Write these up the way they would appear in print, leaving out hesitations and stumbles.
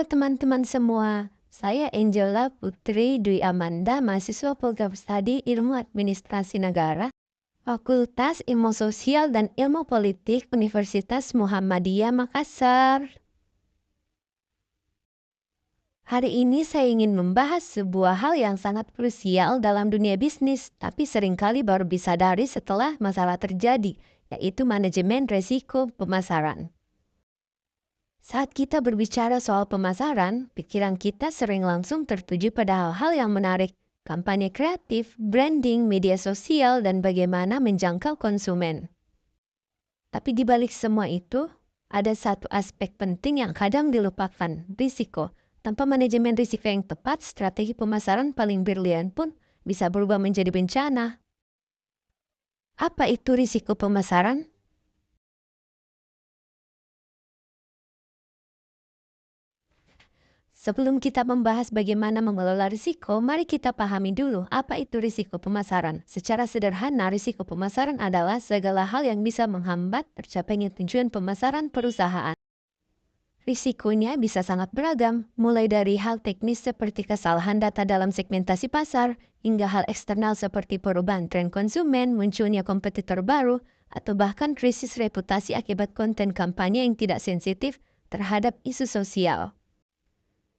teman-teman semua, saya Angela Putri Dwi Amanda, mahasiswa program studi Ilmu Administrasi Negara, Fakultas Ilmu Sosial dan Ilmu Politik Universitas Muhammadiyah Makassar. Hari ini saya ingin membahas sebuah hal yang sangat krusial dalam dunia bisnis, tapi seringkali baru disadari setelah masalah terjadi, yaitu manajemen resiko pemasaran. Saat kita berbicara soal pemasaran, pikiran kita sering langsung tertuju pada hal-hal yang menarik, kampanye kreatif, branding, media sosial, dan bagaimana menjangkau konsumen. Tapi di balik semua itu, ada satu aspek penting yang kadang dilupakan, risiko. Tanpa manajemen risiko yang tepat, strategi pemasaran paling brilian pun bisa berubah menjadi bencana. Apa itu risiko pemasaran? Sebelum kita membahas bagaimana mengelola risiko, mari kita pahami dulu apa itu risiko pemasaran. Secara sederhana, risiko pemasaran adalah segala hal yang bisa menghambat tercapainya tujuan pemasaran perusahaan. Risikonya bisa sangat beragam, mulai dari hal teknis seperti kesalahan data dalam segmentasi pasar, hingga hal eksternal seperti perubahan tren konsumen, munculnya kompetitor baru, atau bahkan krisis reputasi akibat konten kampanye yang tidak sensitif terhadap isu sosial.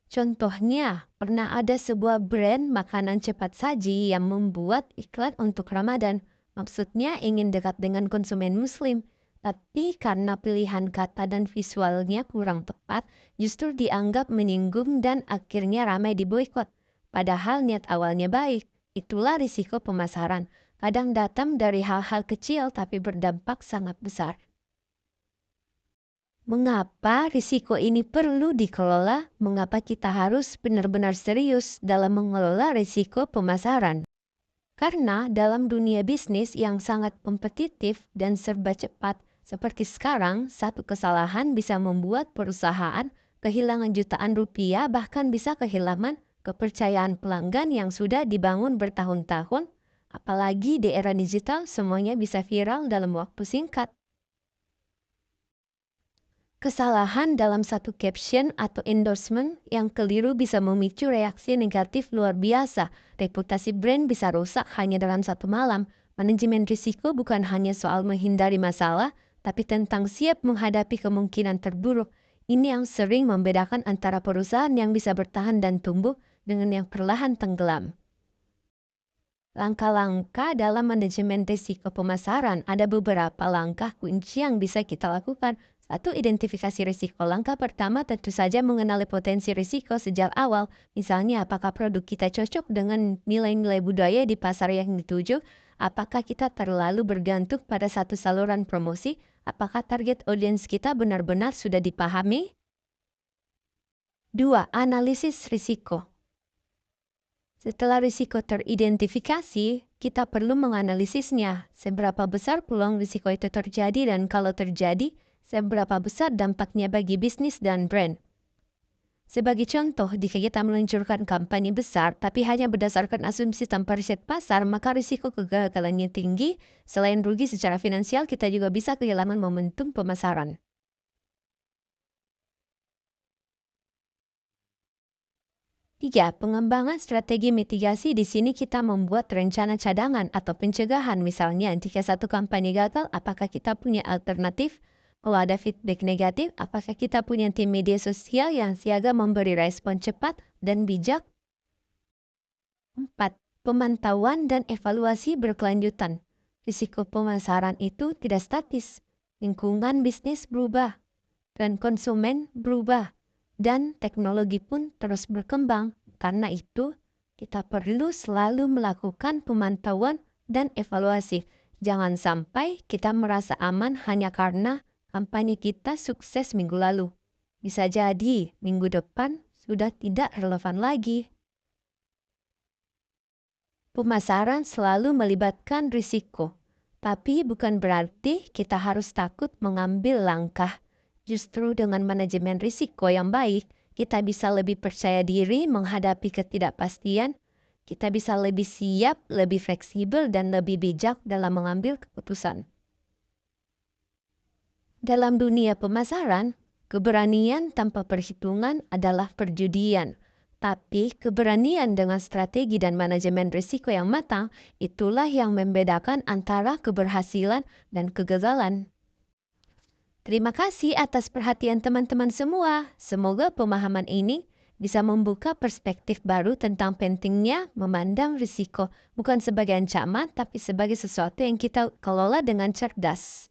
Contohnya, pernah ada sebuah brand makanan cepat saji yang membuat iklan untuk Ramadan. Maksudnya ingin dekat dengan konsumen muslim. Tapi karena pilihan kata dan visualnya kurang tepat, justru dianggap menyinggung dan akhirnya ramai diboikot. Padahal niat awalnya baik. Itulah risiko pemasaran. Kadang datang dari hal-hal kecil tapi berdampak sangat besar. Mengapa risiko ini perlu dikelola? Mengapa kita harus benar-benar serius dalam mengelola risiko pemasaran? Karena dalam dunia bisnis yang sangat kompetitif dan serba cepat seperti sekarang, satu kesalahan bisa membuat perusahaan kehilangan jutaan rupiah, bahkan bisa kehilangan kepercayaan pelanggan yang sudah dibangun bertahun-tahun. Apalagi di era digital, semuanya bisa viral dalam waktu singkat. Kesalahan dalam satu caption atau endorsement yang keliru bisa memicu reaksi negatif luar biasa. Reputasi brand bisa rusak hanya dalam satu malam. Manajemen risiko bukan hanya soal menghindari masalah, tapi tentang siap menghadapi kemungkinan terburuk. Ini yang sering membedakan antara perusahaan yang bisa bertahan dan tumbuh dengan yang perlahan tenggelam. Langkah-langkah dalam manajemen risiko pemasaran, ada beberapa langkah kunci yang bisa kita lakukan. Satu, identifikasi risiko. Langkah pertama tentu saja mengenali potensi risiko sejak awal. Misalnya, apakah produk kita cocok dengan nilai-nilai budaya di pasar yang dituju? Apakah kita terlalu bergantung pada satu saluran promosi? Apakah target audiens kita benar-benar sudah dipahami? Dua, analisis risiko. Setelah risiko teridentifikasi, kita perlu menganalisisnya. Seberapa besar peluang risiko itu terjadi dan kalau terjadi, seberapa besar dampaknya bagi bisnis dan brand. Sebagai contoh, jika kita meluncurkan kampanye besar tapi hanya berdasarkan asumsi tanpa riset pasar, maka risiko kegagalannya tinggi. Selain rugi secara finansial, kita juga bisa kehilangan momentum pemasaran. Tiga, pengembangan strategi mitigasi. Di sini kita membuat rencana cadangan atau pencegahan. Misalnya, jika satu kampanye gagal, apakah kita punya alternatif? Kalau ada feedback negatif, apakah kita punya tim media sosial yang siaga memberi respon cepat dan bijak? 4. Pemantauan dan evaluasi berkelanjutan. Risiko pemasaran itu tidak statis. Lingkungan bisnis berubah, dan konsumen berubah, dan teknologi pun terus berkembang. Karena itu, kita perlu selalu melakukan pemantauan dan evaluasi. Jangan sampai kita merasa aman hanya karena kampanye kita sukses minggu lalu. Bisa jadi minggu depan sudah tidak relevan lagi. Pemasaran selalu melibatkan risiko, tapi bukan berarti kita harus takut mengambil langkah. Justru dengan manajemen risiko yang baik, kita bisa lebih percaya diri menghadapi ketidakpastian. Kita bisa lebih siap, lebih fleksibel, dan lebih bijak dalam mengambil keputusan. Dalam dunia pemasaran, Keberanian tanpa perhitungan adalah perjudian. Tapi keberanian dengan strategi dan manajemen risiko yang matang, itulah yang membedakan antara keberhasilan dan kegagalan. Terima kasih atas perhatian teman-teman semua. Semoga pemahaman ini bisa membuka perspektif baru tentang pentingnya memandang risiko bukan sebagai ancaman, tapi sebagai sesuatu yang kita kelola dengan cerdas.